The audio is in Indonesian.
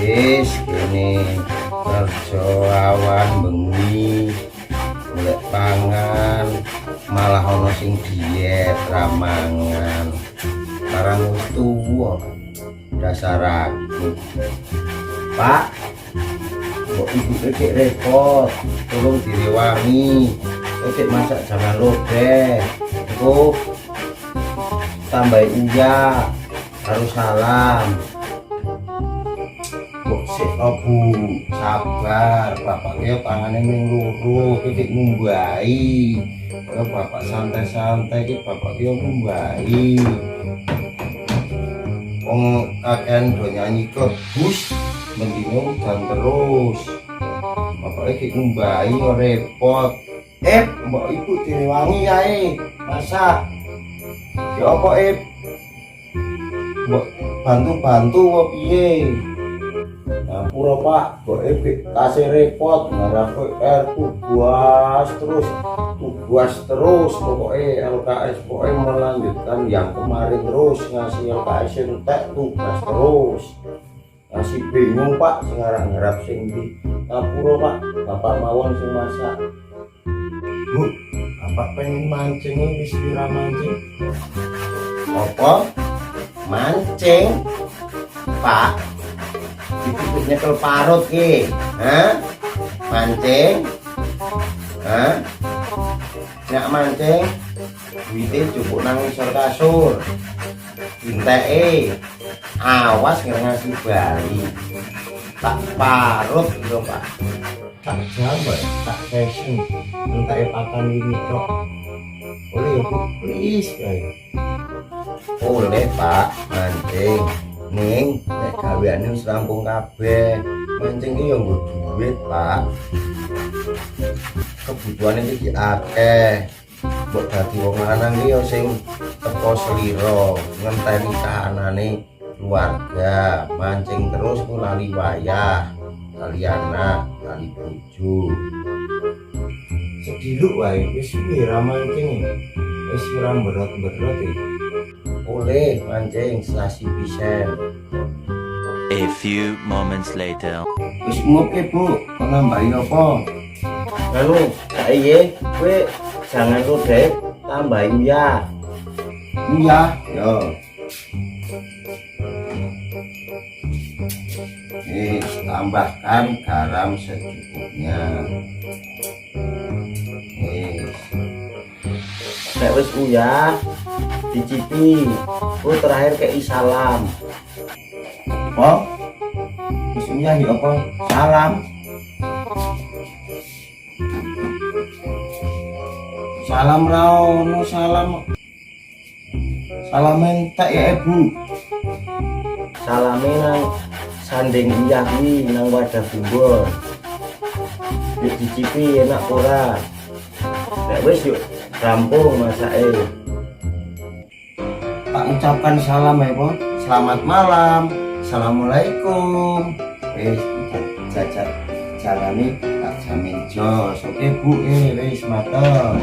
Wis kene kerja awan bengi golek pangan malah ana sing diet ramangan barang wis tuwa dasar aku. Pak, kok ibu kek repot tolong direwangi kek masak jangan lodeh itu tambah uya harus salam. Kok sik Bu, sabar, bapaknya tangannya mengluru, kek ngumbai. Kalau bapak santai-santai, kek bapaknya ngumbai. Wong kakean do nyanyi kebus, mendingan dan terus. Bapaknya kek ngumbai, repot. Mbak ibu direwangi yae, masak. Ya apa mbak bantu-bantu kok piye? Pura Pak, kok kasih repot ngarep R tugas terus pokoknya LKS pokoknya melanjutkan yang kemarin terus ngasih LKS entek tugas terus ngasih bingung Pak ngarap sing di Pura Pak, bapak mawon sing masak. Bu, bapak pengen mancing wis wira mancing. Apa? Mancing? Pak, itu nyekel parut ki, mancing, nyak mancing, duitnya cukup nang ngisor kasur, awas ngasih bali, tak parut gitu Pak, tak jambat, tak session, entah pakan ini kok, boleh Bu, please guys, boleh Pak, mancing. Ning, nek gaweane wis rampung kabeh. Mancing iki yo nggo duit, Pak. Kebutuhane iki akeh. Mbok dadi wong lanang iki yo sing teko slira, ngenteni kahanane keluarga. Mancing terus ku lali wayah, lali anak, lali bojo. Sediluk wae wis ora mancing. Wis ora berot-berot iki. Boleh mancing selasi pisen. A few moments later. Wis ngopi Bu, nambahin apa? Lalu, iya, gue jangan lodeh, tambahin ya. Iya, yo. Tambahkan garam secukupnya. Nek wis uyah, dicipi. Terakhir kayak salam. Apa? Wis uyah ya apa? Salam. Salam raono salam. Salam entek ya Ibu. Salame nang sanding uyah kuwi nang wadah bumbon. Nek dicipi enak ora? Nek wis yuk rampung masake. Tak ucapkan salam ya Bu. Selamat malam. Assalamualaikum. Jajan jalani tak jamin jos. Oke Bu, wis mateng.